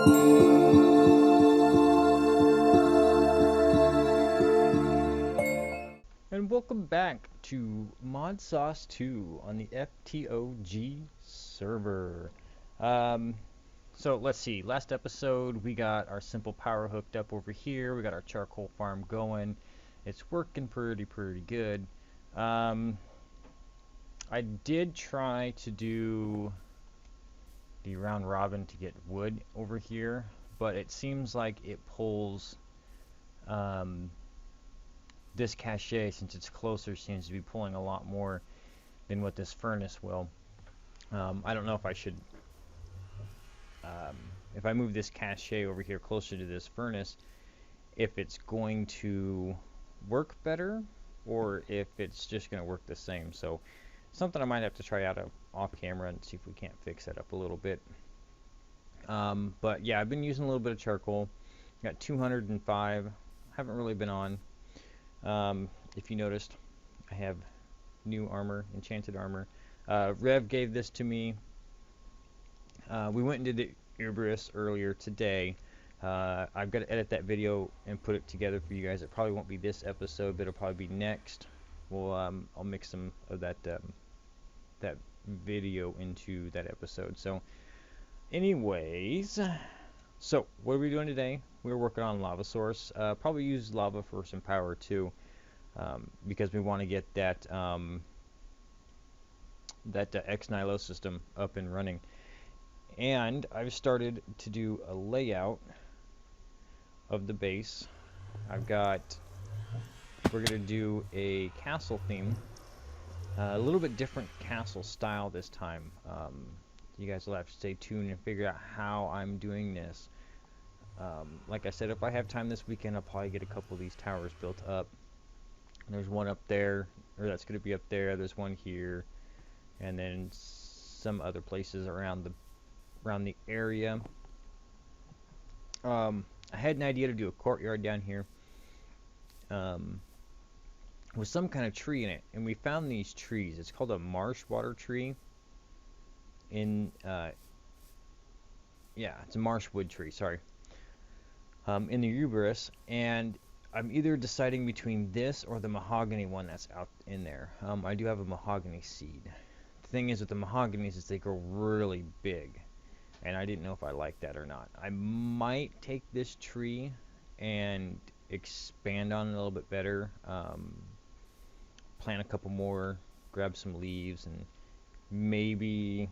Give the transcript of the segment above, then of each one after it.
And welcome back to Modsauce 2 on the FTOG server. So let's see, last episode we got our simple power hooked up over here, we got our charcoal farm going, it's working pretty good. I did try to do the round robin to get wood over here, but it seems like it pulls this cache, since it's closer, seems to be pulling a lot more than what this furnace will. I don't know if I should, if I move this cache over here closer to this furnace, if it's going to work better or if it's just going to work the same. So something I might have to try out off camera and see if we can't fix that up a little bit. But yeah, I've been using a little bit of charcoal. Got 205. Haven't really been on. If you noticed, I have new armor, enchanted armor. Rev gave this to me. We went and did the Uberus earlier today. I've got to edit that video and put it together for you guys. It probably won't be this episode, but it'll probably be next. We'll I'll mix some of that that video into that episode. So, anyways, so what are we doing today? We're working on lava source. Probably use lava for some power too, because we want to get that X-Nilo system up and running. And I've started to do a layout of the base. We're gonna do a castle theme, a little bit different castle style this time. You guys will have to stay tuned and figure out how I'm doing this. Like I said, if I have time this weekend, I'll probably get a couple of these towers built up. There's one up there, or that's going to be up there. There's one here, and then some other places around the area. I had an idea to do a courtyard down here with some kind of tree in it, and we found these trees. It's called a marsh water tree. Yeah, it's a marsh wood tree. Sorry. In the Uberus, and I'm either deciding between this or the mahogany one that's out in there. I do have a mahogany seed. The thing is with the mahoganies is they grow really big, and I didn't know if I liked that or not. I might take this tree and expand on it a little bit better, plant a couple more, grab some leaves, and maybe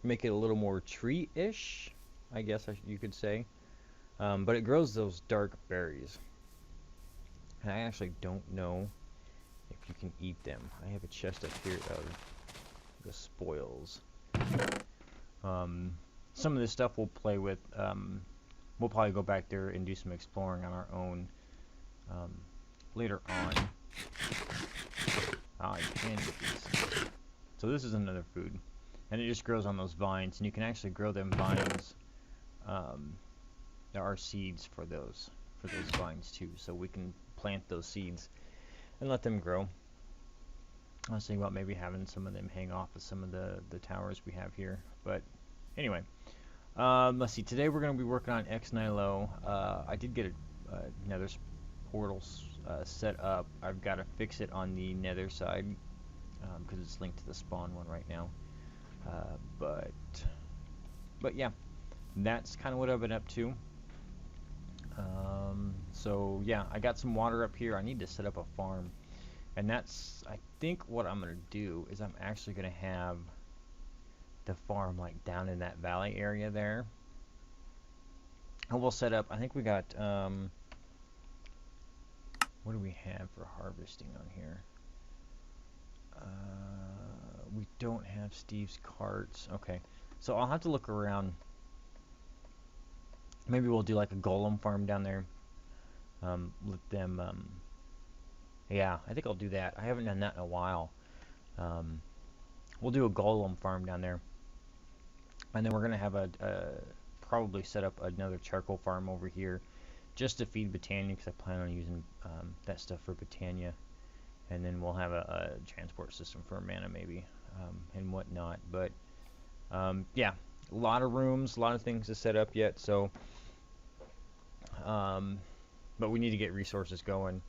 make it a little more tree-ish, I guess you could say. But it grows those dark berries. And I actually don't know if you can eat them. I have a chest up here of the spoils. Some of this stuff we'll play with. We'll probably go back there and do some exploring on our own later on. Ah, you can get these. So this is another food. And it just grows on those vines. And you can actually grow them vines. There are seeds for those vines too, so we can plant those seeds and let them grow. I was thinking about maybe having some of them hang off of some of the towers we have here, but anyway, let's see. Today we're going to be working on X-Nilo. I did get a nether portal set up. I've got to fix it on the nether side because it's linked to the spawn one right now. But yeah, that's kind of what I've been up to. So yeah, I got some water up here. I need to set up a farm, and that's, I think what I'm gonna do is I'm actually gonna have the farm like down in that valley area there, and we'll set up, I think we got what do we have for harvesting on here? We don't have Steve's carts. Okay, so I'll have to look around. Maybe we'll do like a golem farm down there. Let them, yeah, I think I'll do that. I haven't done that in a while. We'll do a golem farm down there. And then we're going to have probably set up another charcoal farm over here just to feed Britannia, because I plan on using that stuff for Britannia. And then we'll have a transport system for mana maybe, and whatnot. But yeah, A lot of rooms, a lot of things to set up yet, so but we need to get resources going.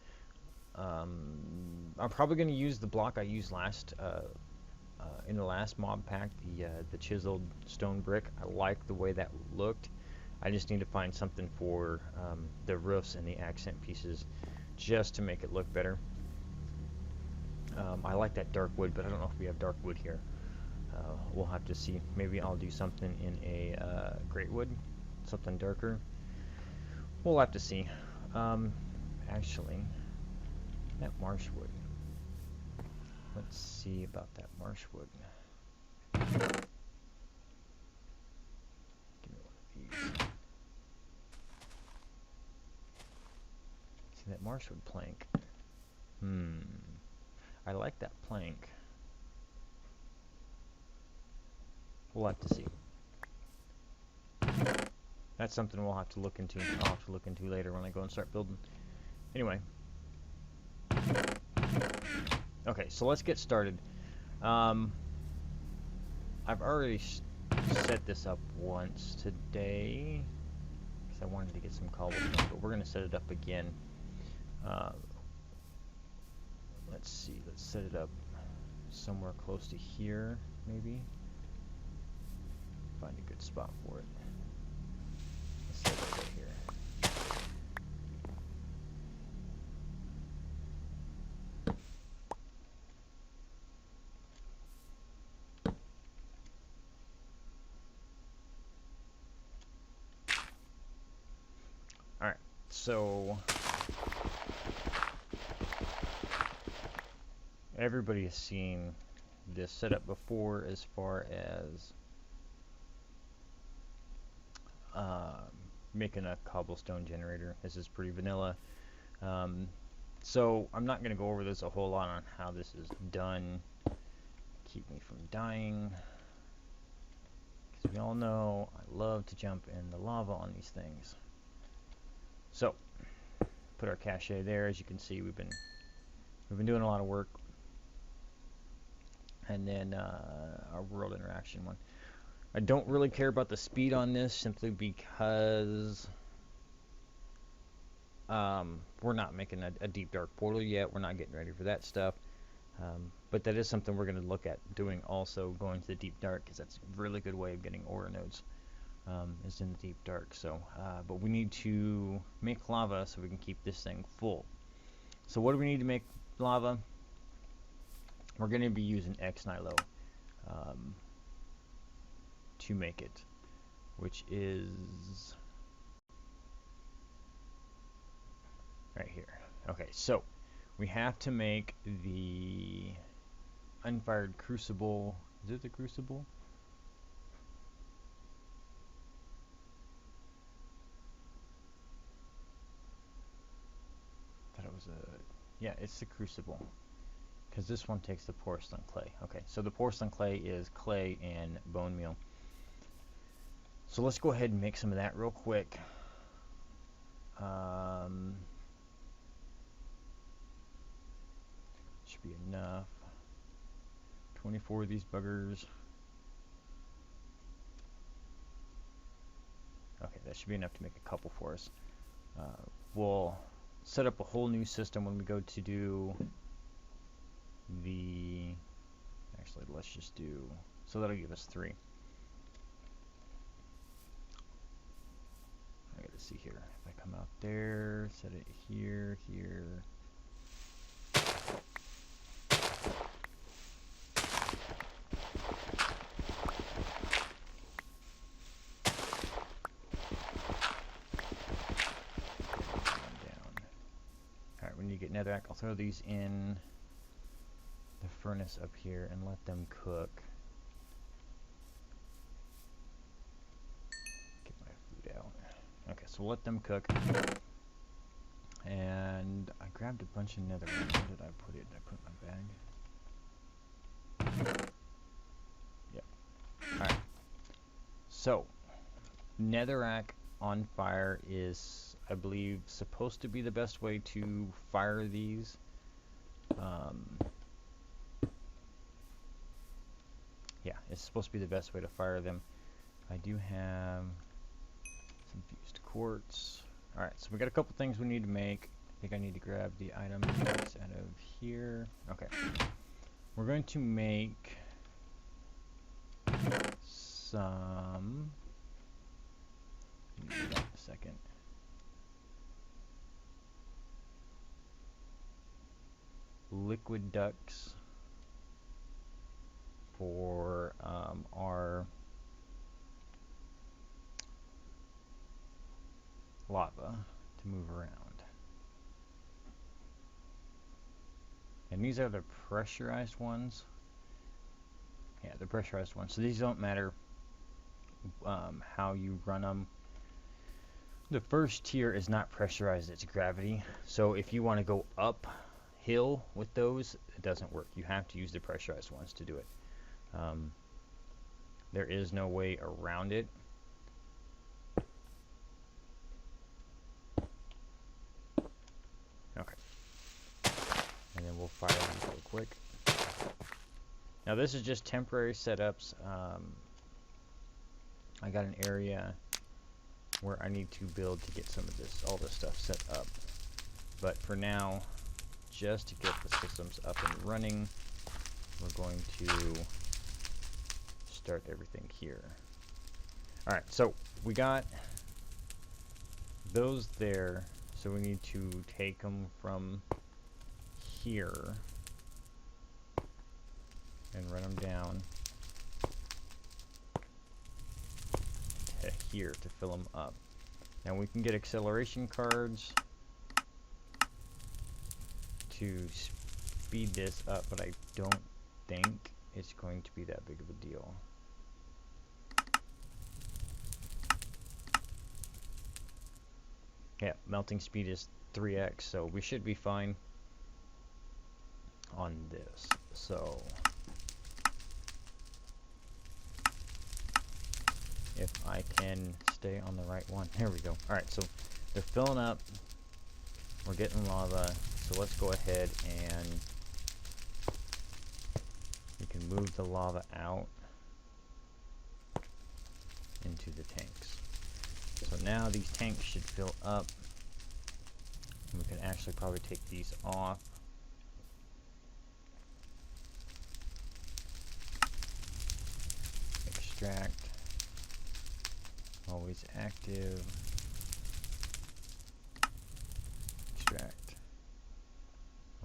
I'm probably going to use the block I used last in the last mob pack, the chiseled stone brick. I like the way that looked. I just need to find something for the roofs and the accent pieces just to make it look better. I like that dark wood, but I don't know if we have dark wood here. We'll have to see. Maybe I'll do something in a great wood, something darker. We'll have to see. Actually, that marsh wood. Let's see about that marsh wood. Give me one of these. See that marsh wood plank. I like that plank. We'll have to see. That's something we'll have to look into. I'll have to look into later when I go and start building. Anyway. Okay, so let's get started. I've already set this up once today because I wanted to get some cobblestone, but we're going to set it up again. Let's see, let's set it up somewhere close to here, maybe. Find a good spot for it. Let's set it right here. Alright, so everybody has seen this setup before as far as making a cobblestone generator. This is pretty vanilla. So I'm not going to go over this a whole lot on how this is done. Keep me from dying. Because we all know I love to jump in the lava on these things. So, put our cache there. As you can see, we've been doing a lot of work. And then our world interaction one. I don't really care about the speed on this simply because we're not making a deep dark portal yet. We're not getting ready for that stuff. But that is something we're going to look at doing also, going to the deep dark, because that's a really good way of getting ore nodes. Is in the deep dark. So, but we need to make lava so we can keep this thing full. So what do we need to make lava? We're going to be using X-Nilo to make it, which is right here. Okay, so we have to make the unfired crucible. Is it the crucible? Thought it was a, yeah, it's the crucible. Because this one takes the porcelain clay. Okay, so the porcelain clay is clay and bone meal. So let's go ahead and make some of that real quick. Should be enough. 24 of these buggers. Okay, that should be enough to make a couple for us. We'll set up a whole new system when we go to do the... Actually, let's just do... So that'll give us 3. I gotta see here. If I come out there, set it here, here. Alright, when you get netherrack, I'll throw these in the furnace up here and let them cook. Get my food out. Okay, so let them cook. And I grabbed a bunch of netherrack. Where did I put it? Did I put it in my bag? Yep. Alright. So, netherrack on fire is, I believe, supposed to be the best way to fire these. Yeah, it's supposed to be the best way to fire them. I do have some fused quartz. Alright, so we got a couple things we need to make. I think I need to grab the item that's out of here. Okay. We're going to make some... Give me that a second. Liquid ducts for our lava to move around. And these are the pressurized ones. Yeah, the pressurized ones. So these don't matter how you run them. The first tier is not pressurized, it's gravity. So if you want to go uphill with those, it doesn't work. You have to use the pressurized ones to do it. There is no way around it. Okay. And then we'll fire these real quick. Now this is just temporary setups. I got an area where I need to build to get some of this, all this stuff set up. But for now, just to get the systems up and running, we're going to start everything here. Alright, so we got those there, so we need to take them from here and run them down to here to fill them up. Now we can get acceleration cards to speed this up, but I don't think it's going to be that big of a deal. Yeah, melting speed is 3x, so we should be fine on this. So if I can stay on the right one, there we go. Alright, so they're filling up, we're getting lava, so let's go ahead and we can move the lava out into the tanks. So now these tanks should fill up. We can actually probably take these off. Extract. Always active. Extract.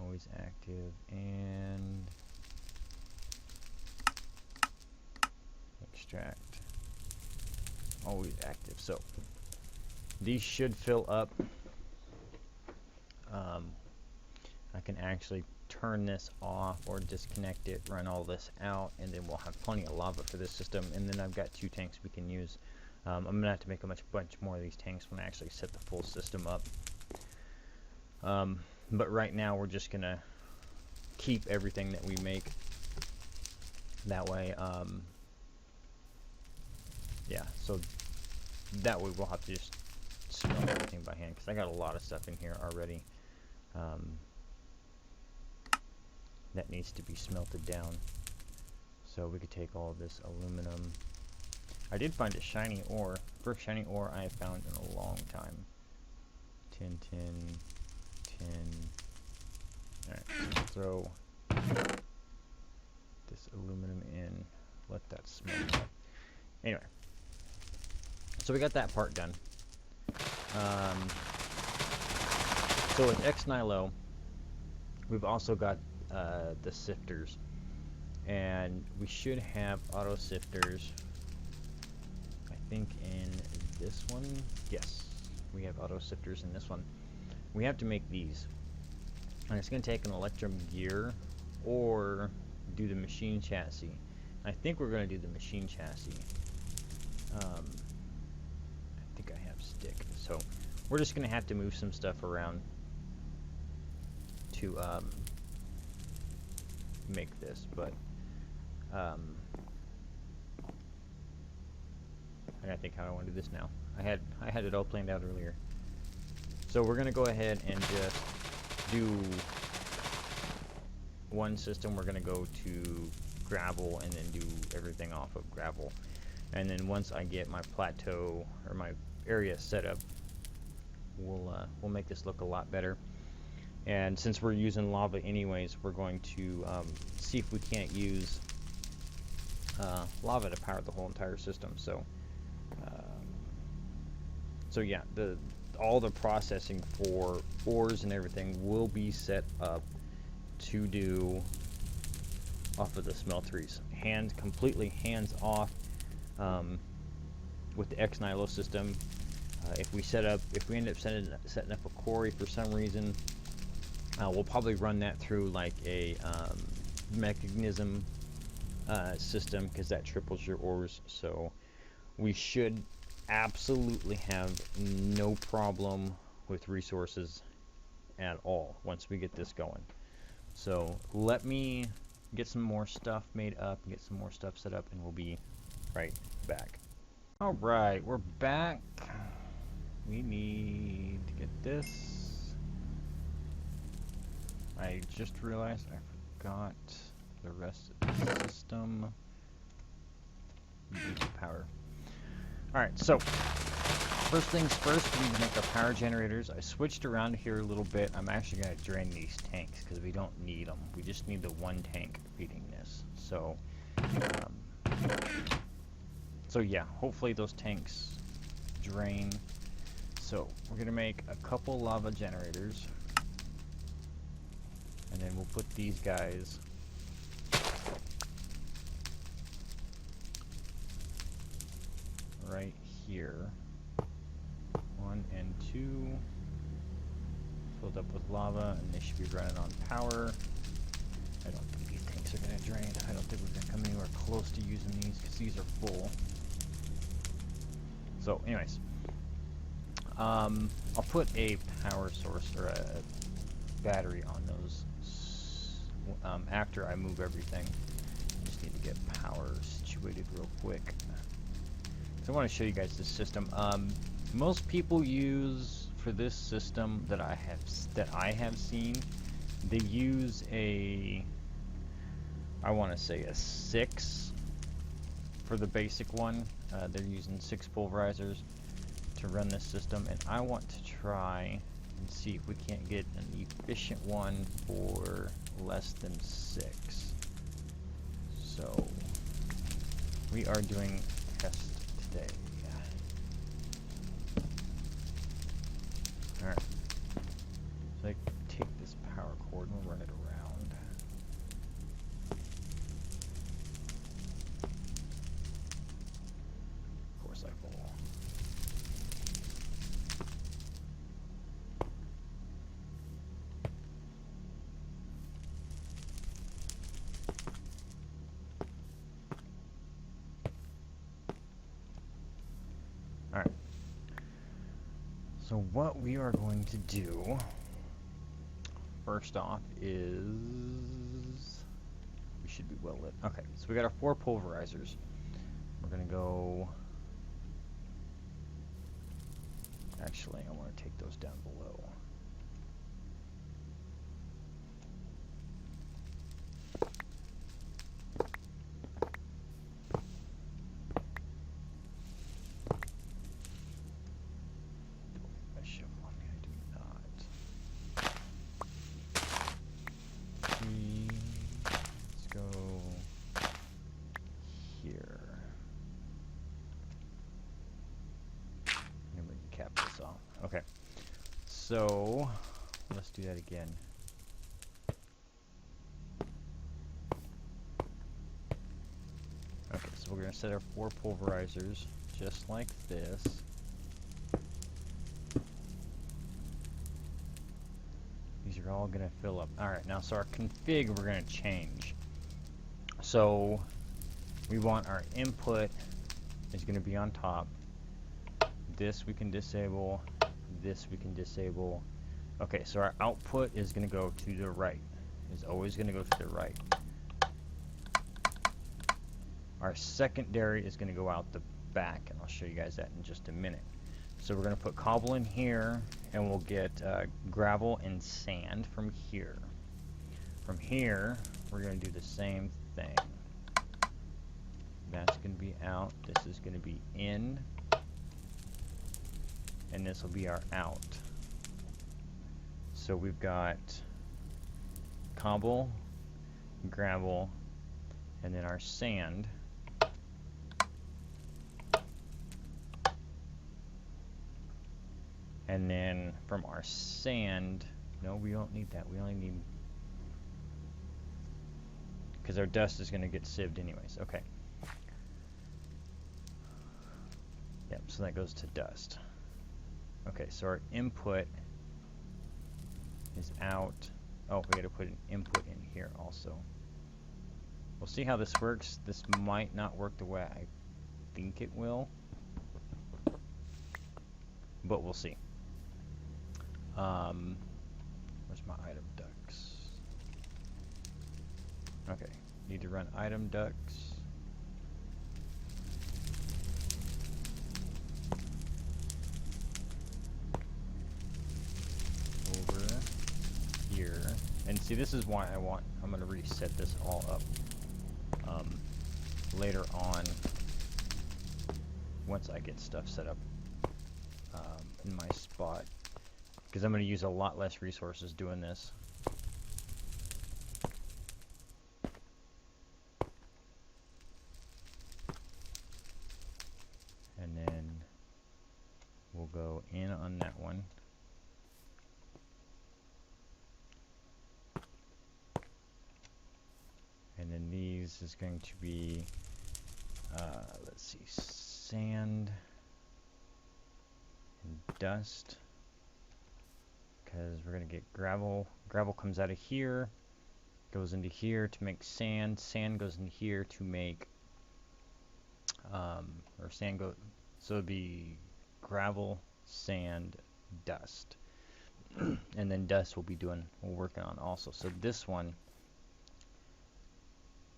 Always active. And extract. Always active. So these should fill up. I can actually turn this off or disconnect it, run all this out, and then we'll have plenty of lava for this system. And then I've got 2 tanks we can use. I'm gonna have to make a bunch more of these tanks when I actually set the full system up. But right now we're just gonna keep everything that we make. That way, yeah, so that way we'll have to just smelt everything by hand, because I got a lot of stuff in here already that needs to be smelted down. So we could take all of this aluminum. I did find a shiny ore, first shiny ore I have found in a long time. 10, 10, 10. Alright, throw this aluminum in, let that smelt up. Anyway, so we got that part done. So with X-Nilo, we've also got the sifters, and we should have auto sifters, I think, in this one. Yes, we have auto sifters in this one. We have to make these, and it's going to take an Electrum gear or do the machine chassis. I think we're going to do the machine chassis. I think I have stick, so we're just going to have to move some stuff around to make this, but I gotta think how I want to do this now. I had it all planned out earlier. So we're gonna go ahead and just do one system. We're gonna go to gravel and then do everything off of gravel. And then once I get my plateau or my area set up, we'll make this look a lot better. And since we're using lava anyways, we're going to see if we can't use lava to power the whole entire system. So yeah, all the processing for ores and everything will be set up to do off of the smelteries. Completely hands off with the XNILO system. If we end up setting up a quarry for some reason, we'll probably run that through like a mechanism system, because that triples your ores. So we should absolutely have no problem with resources at all once we get this going. So let me get some more stuff made up, get some more stuff set up, and we'll be right back. Alright, we're back. We need to get this. I just realized I forgot the rest of the system. We need the power. Alright, so first things first, we need to make our power generators. I switched around here a little bit. I'm actually going to drain these tanks because we don't need them. We just need the one tank feeding this. So yeah, hopefully those tanks drain. So we're going to make a couple lava generators. And then we'll put these guys right here. 1 and 2 filled up with lava, and they should be running on power. I don't think these tanks are going to drain. I don't think we're going to come anywhere close to using these because these are full. So anyways, I'll put a power source or a battery on those after I move everything. Just need to get power situated real quick. So I want to show you guys this system. Most people use, for this system that I have seen, they use I want to say a 6 for the basic one. They're using 6 pulverizers to run this system, and I want to try and see if we can't get an efficient one for less than 6. So we are doing a test today. Alright, so I take this power cord and we'll run it around. Of course I fall. Alright. So what we are going to do first off is, we should be well lit. Okay, so we got our 4 pulverizers. We're gonna go, actually I want to take those down below. Okay, so let's do that again. Okay, so we're going to set our 4 pulverizers just like this. These are all going to fill up. Alright, now so our config we're going to change. So we want our input is going to be on top. This we can disable. This we can disable. Okay, so our output is going to go to the right. It's always going to go to the right. Our secondary is going to go out the back, and I'll show you guys that in just a minute. So we're going to put cobble in here, and we'll get gravel and sand from here. From here, we're going to do the same thing. That's going to be out. This is going to be in. And this will be our out. So we've got cobble, gravel, and then our sand. And then from our sand, no, we don't need that. We only need, because our dust is going to get sieved anyways. Okay. Yep, so that goes to dust. Okay, so our input is out. Oh, we got to put an input in here also. We'll see how this works. This might not work the way I think it will, but we'll see. Where's my item ducts? Okay, need to run item ducts. Over here. And see, this is why I'm going to reset this all up later on once I get stuff set up in my spot. Because I'm going to use a lot less resources doing this. And then we'll go in on that one. And then these is going to be, let's see, sand and dust. Because we're going to get gravel. Gravel comes out of here, goes into here to make sand. Sand goes in here to make, or sand goes, so it'd be gravel, sand, dust. And then dust we're working on also. So this one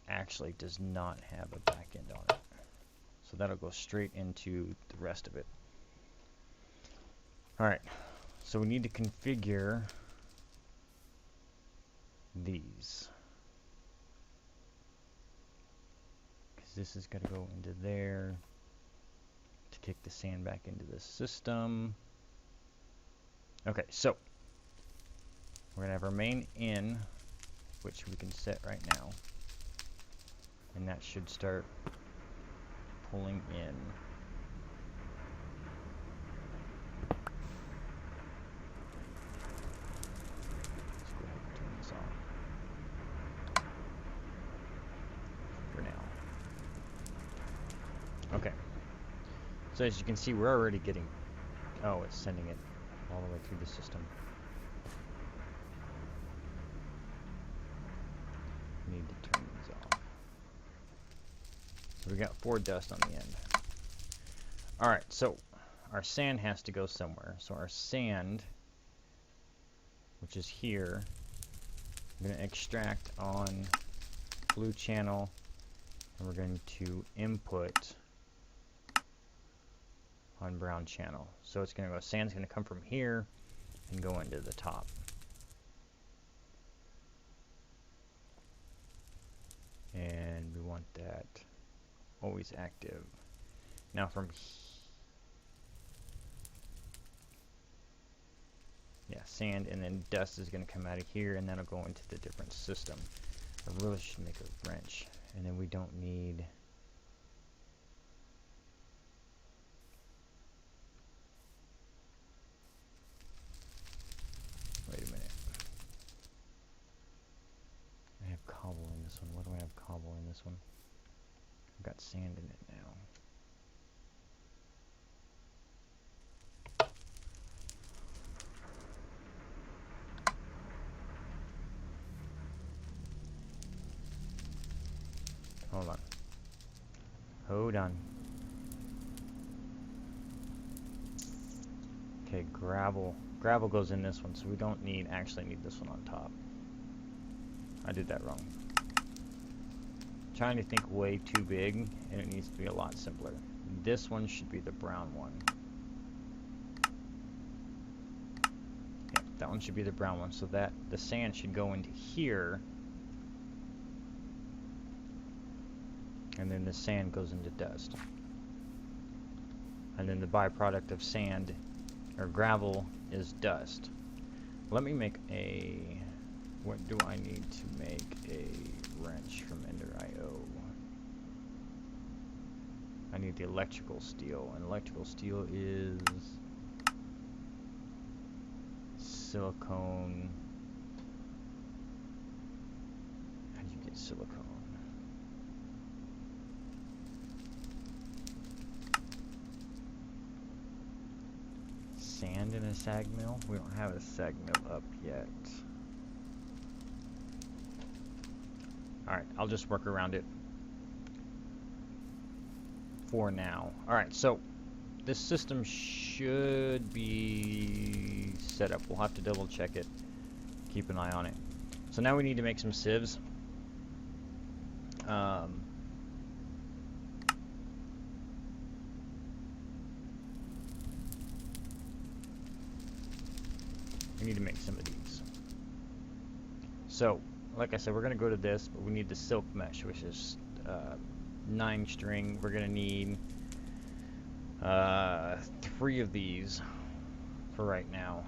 actually does not have a back end on it. So that'll go straight into the rest of it. Alright. So we need to configure these. Because this is going to go into there to kick the sand back into the system. Okay, so we're going to have our main in, which we can set right now. And that should start pulling in. Okay, so as you can see, we're already getting, oh, it's sending it all the way through the system. Need to turn these off. So we got 4 dust on the end. Alright, so our sand has to go somewhere. So our sand, which is here, I'm going to extract on blue channel, and we're going to input on brown channel. So it's going to go, sand's going to come from here and go into the top. And we want that always active. Now from sand, and then dust is going to come out of here, and that'll go into the different system. I really should make a wrench, and then we don't need. Wait a minute. I have cobble in this one. What do I have cobble in this one? I've got sand in it now. Hold on. Hold on. Okay, gravel. Gravel goes in this one, so we don't actually need this one on top. I did that wrong. Trying to think way too big, and it needs to be a lot simpler. This one should be the brown one. Yeah, that one should be the brown one, so that the sand should go into here. And then the sand goes into dust. And then the byproduct of sand or gravel is dust. Let me make a... What do I need to make a wrench from Ender.io? I need the electrical steel, and electrical steel is silicone. How do you get silicone? Sand in a sag mill? We don't have a sag mill up yet. Alright, I'll just work around it for now. Alright, so this system should be set up. We'll have to double check it. Keep an eye on it. So now we need to make some sieves. We need to make some of these. So, like I said, we're going to go to this, but we need the silk mesh, which is 9 string. We're going to need 3 of these for right now.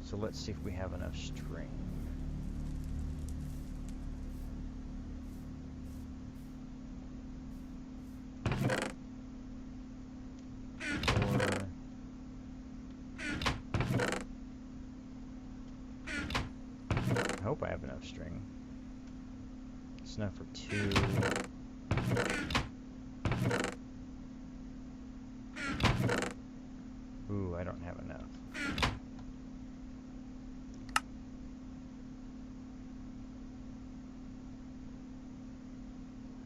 So let's see if we have enough string. I hope I have enough string. It's enough for 2. Ooh, I don't have enough.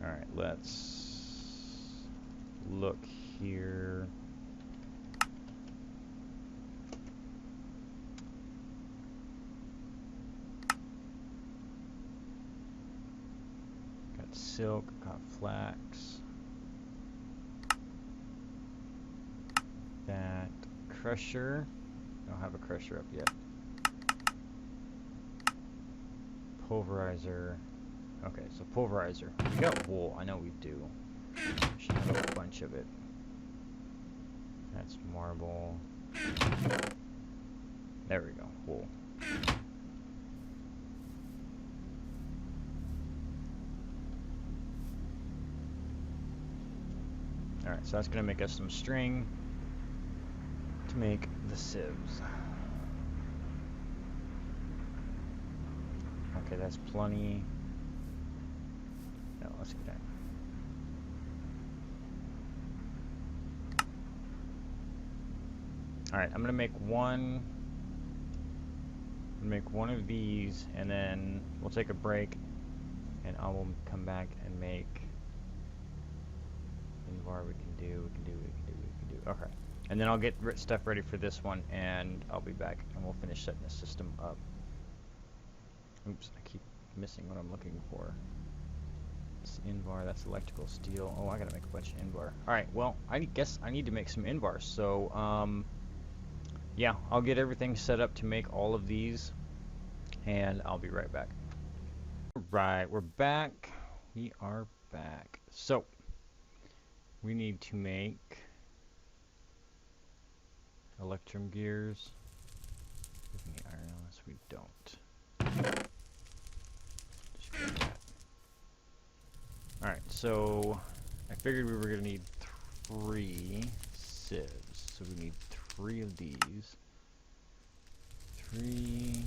Alright, let's look here. Got silk, got flax. That crusher. I don't have a crusher up yet. Pulverizer. Okay, so pulverizer. We got wool. I know we do. We should have a bunch of it. That's marble. There we go. Wool. Alright, so that's going to make us some string to make the sieves. Okay, that's plenty. No, let's get that. Alright, I'm gonna make one. Make one of these, and then we'll take a break, and I will come back and make. Invar we can do. Okay, and then I'll get stuff ready for this one, and I'll be back, and we'll finish setting the system up. Oops, I keep missing what I'm looking for. It's Invar, that's electrical steel. Oh, I gotta make a bunch of Invar. Alright, well, I guess I need to make some Invar, so, yeah, I'll get everything set up to make all of these, and I'll be right back. Right, we're back. We are back. So, we need to make electrum gears. Give me iron unless we don't. Alright, so I figured we were going to need 3 sieves. So we need 3 of these. 3.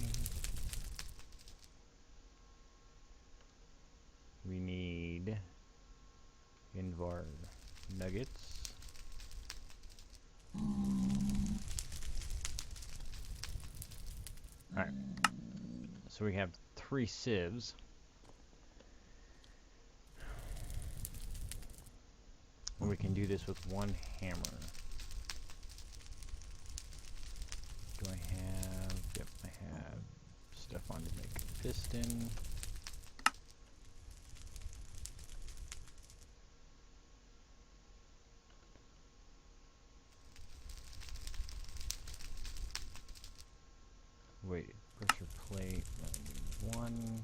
We need Invar nuggets. Alright, so we have 3 sieves. And we can do this with 1 hammer. Do I have... Yep, I have stuff on to make a piston. Wait, pressure plate, I need 1.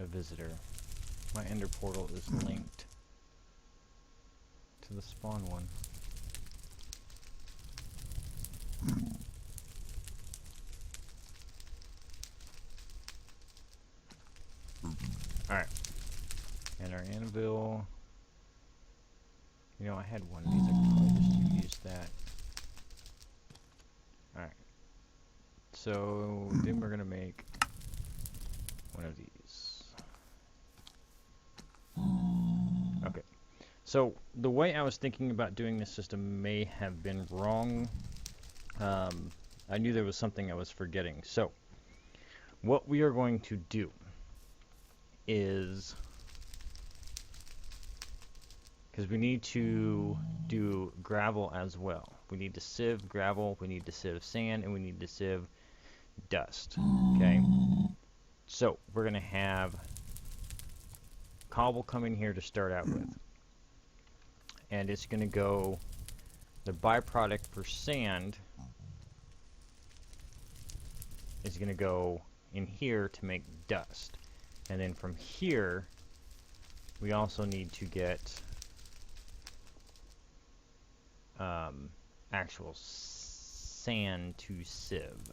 visitor. My ender portal is linked to the spawn one. Alright. And our anvil. You know, I had one of these. I could probably just use that. Alright. So, then we're going to make one of these. Okay. So, the way I was thinking about doing this system may have been wrong. I knew there was something I was forgetting. So, what we are going to do is, because we need to do gravel as well. We need to sieve gravel, we need to sieve sand, and we need to sieve dust. Okay? So, we're going to have cobble come in here to start out with. And it's going to go, the byproduct for sand is going to go in here to make dust. And then from here, we also need to get actual sand to sieve. Does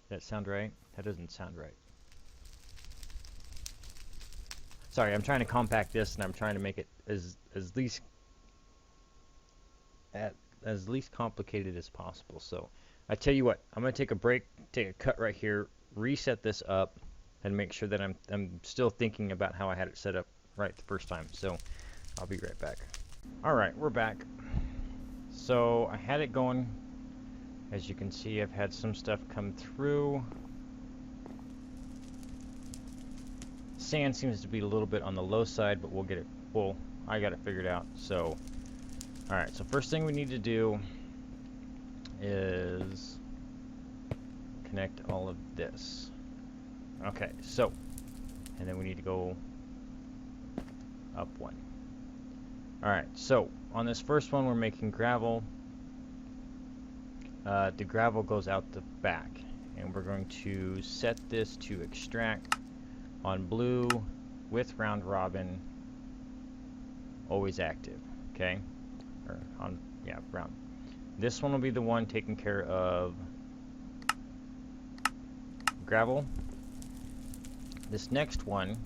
that sound right? That doesn't sound right. Sorry, I'm trying to compact this and I'm trying to make it as least complicated as possible. So I tell you what, I'm going to take a break, take a cut right here, reset this up, and make sure that I'm still thinking about how I had it set up right the first time. So I'll be right back. Alright, we're back. So I had it going. As you can see, I've had some stuff come through. Sand seems to be a little bit on the low side, but we'll get it. Well, I got it figured out. So, alright, so first thing we need to do is connect all of this. Okay, so, and then we need to go up one. Alright, so on this first one we're making gravel. The gravel goes out the back, and we're going to set this to extract on blue with round robin, always active. Okay, or on, yeah, brown. This one will be the one taking care of gravel. This next one,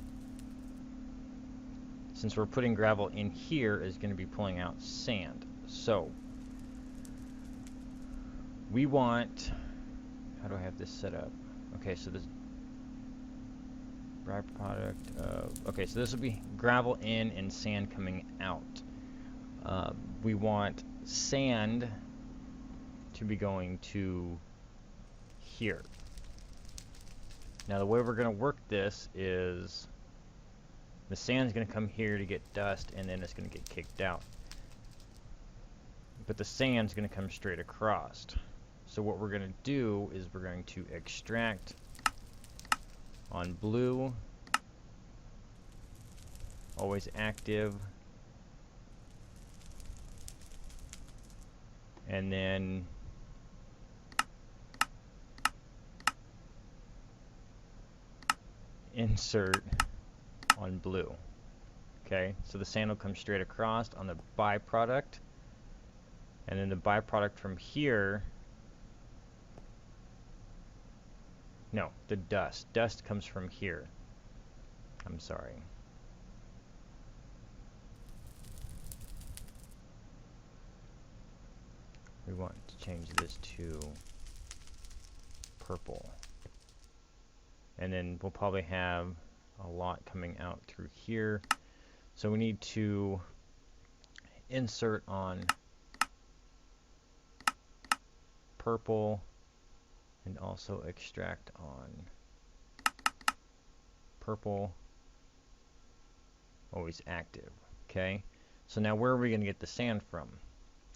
since we're putting gravel in here, is going to be pulling out sand. So we want, how do I have this set up? Okay, so this byproduct of, okay, so this will be gravel in and sand coming out. We want sand to be going to here. Now the way we're going to work this is the sand's going to come here to get dust, and then it's going to get kicked out. But the sand's going to come straight across. So what we're going to do is we're going to extract on blue, always active, and then insert on blue. Okay, so the sand will come straight across on the byproduct, and then the byproduct from here, no, the dust comes from here. I'm sorry. We want to change this to purple. And then we'll probably have a lot coming out through here. So we need to insert on purple and also extract on purple, always active. Okay, so now where are we going to get the sand from,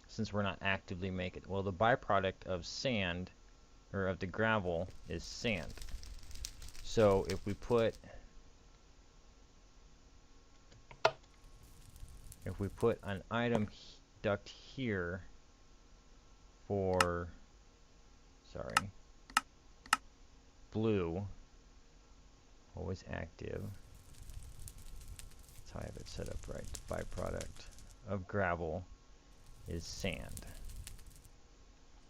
since we're not actively making it? Well, the byproduct of sand, or of the gravel, is sand. So if we put an item duct here for, sorry, blue, always active. That's how I have it set up right. The byproduct of gravel is sand.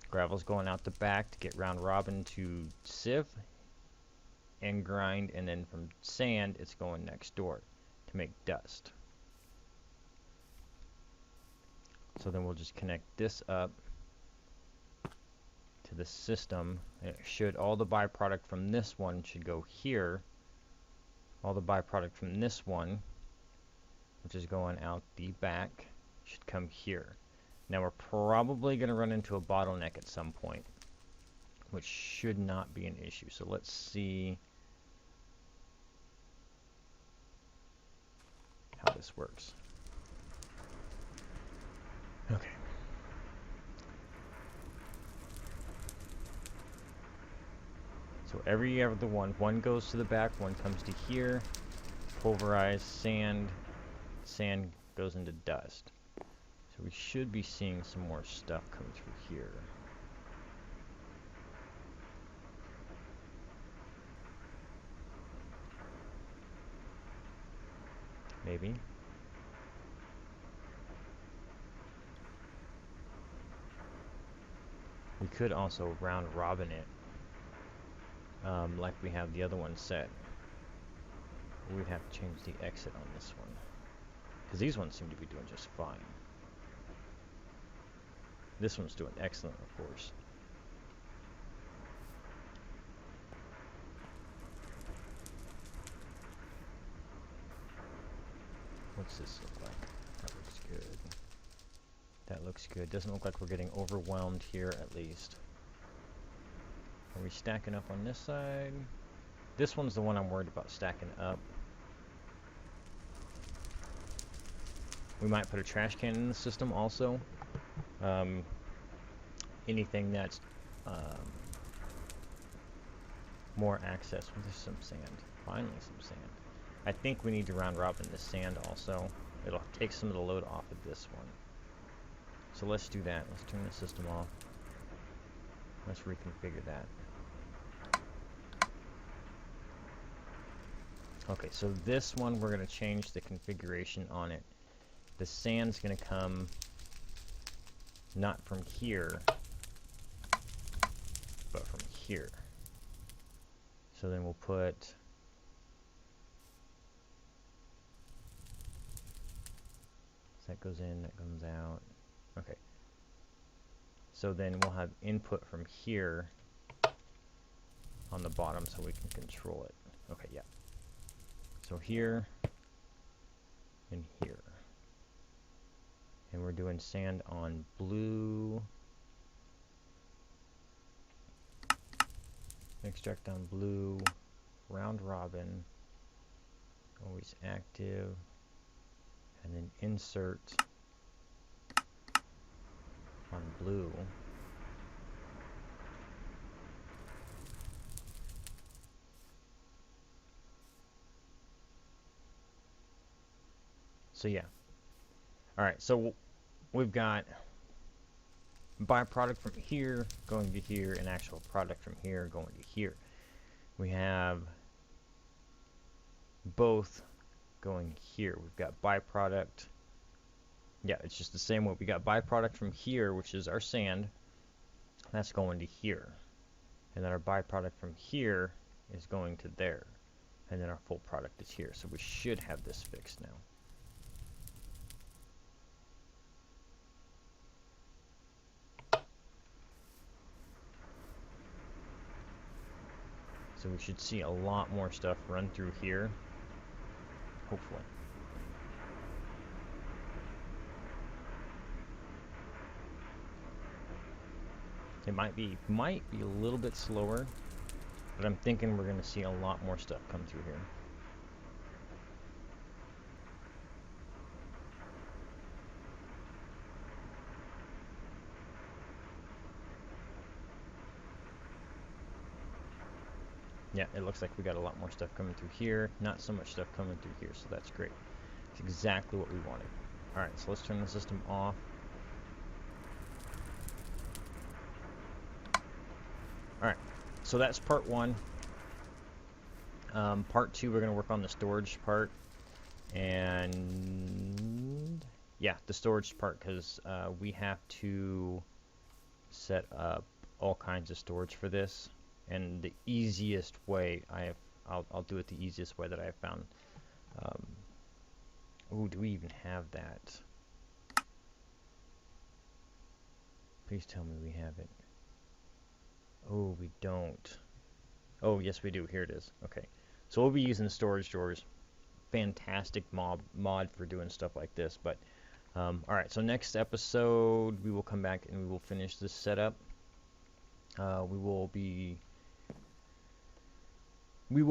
Gravel's going out the back to get round robin to sieve and grind, and then from sand it's going next door to make dust. So then we'll just connect this up to the system. It should, all the byproduct from this one should go here. All the byproduct from this one, which is going out the back, should come here. Now we're probably going to run into a bottleneck at some point, which should not be an issue. So let's see how this works. Okay. So every other one goes to the back, one comes to here, pulverized sand, sand goes into dust. So we should be seeing some more stuff come through here. Maybe. We could also round robin it, like we have the other one set. We'd have to change the exit on this one, because these ones seem to be doing just fine. This one's doing excellent, of course. What's this look like? That looks good. That looks good. Doesn't look like we're getting overwhelmed here, at least. Are we stacking up on this side? This one's the one I'm worried about stacking up. We might put a trash can in the system also. Anything that's more access. Well, there's some sand. Finally some sand. I think we need to round robin the sand also. It'll take some of the load off of this one. So let's do that. Let's turn the system off. Let's reconfigure that. Okay, so this one we're going to change the configuration on it. The sand's going to come not from here, but from here. So then we'll put that goes in, that comes out. Okay. So then we'll have input from here on the bottom so we can control it. Okay, yeah. So here and here. And we're doing sand on blue. Extract on blue. Round robin. Always active. And then insert on blue. So yeah. Alright, so we've got byproduct from here going to here and actual product from here going to here. We have both going here. We've got byproduct. Yeah, it's just the same way. We got byproduct from here, which is our sand. That's going to here. And then our byproduct from here is going to there. And then our full product is here. So we should have this fixed now. So we should see a lot more stuff run through here. Hopefully. It might be a little bit slower, but I'm thinking we're going to see a lot more stuff come through here. Yeah, it looks like we got a lot more stuff coming through here. Not so much stuff coming through here, so that's great. It's exactly what we wanted. Alright, so let's turn the system off. Alright, so that's part one. Part 2, we're going to work on the storage part. And yeah, the storage part, because we have to set up all kinds of storage for this. And the easiest way I'll do it the easiest way that I have found. Oh, do we even have that? Please tell me we have it. Oh, we don't. Oh, yes, we do. Here it is. Okay. So we'll be using storage drawers. Fantastic mod for doing stuff like this. But all right. So next episode, we will come back and we will finish this setup. We will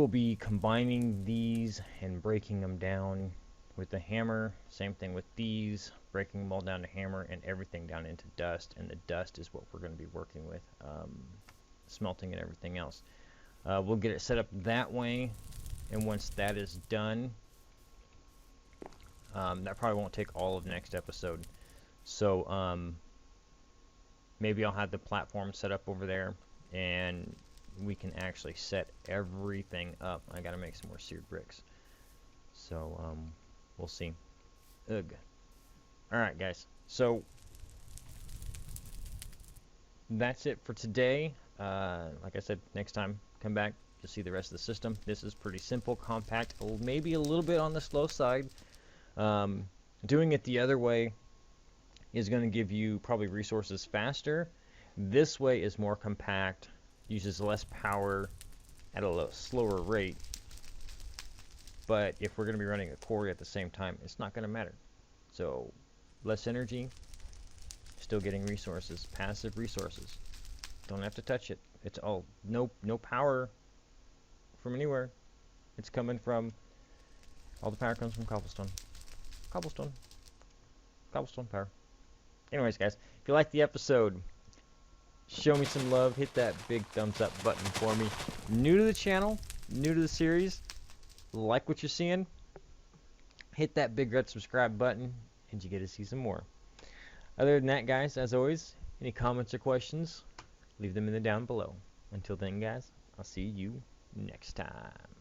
be combining these and breaking them down with the hammer. Same thing with these, breaking them all down to hammer and everything down into dust. And the dust is what we're going to be working with, smelting and everything else. We'll get it set up that way, and once that is done, that probably won't take all of next episode. So maybe I'll have the platform set up over there, and we can actually set everything up. I gotta make some more seared bricks. So we'll see. Ugh. Alright guys, so that's it for today. Like I said, next time come back, you'll see the rest of the system. This is pretty simple, compact, maybe a little bit on the slow side. Doing it the other way is going to give you probably resources faster. This way is more compact, uses less power at a slower rate. But if we're going to be running a quarry at the same time, it's not going to matter. So less energy, still getting resources, passive resources. Don't have to touch it. It's all no power from anywhere. It's coming from, all the power comes from cobblestone. Cobblestone power. Anyways guys, if you liked the episode, show me some love, hit that big thumbs up button for me. New to the channel, new to the series, like what you're seeing, hit that big red subscribe button and you get to see some more. Other than that guys, as always, any comments or questions, leave them in the down below. Until then guys, I'll see you next time.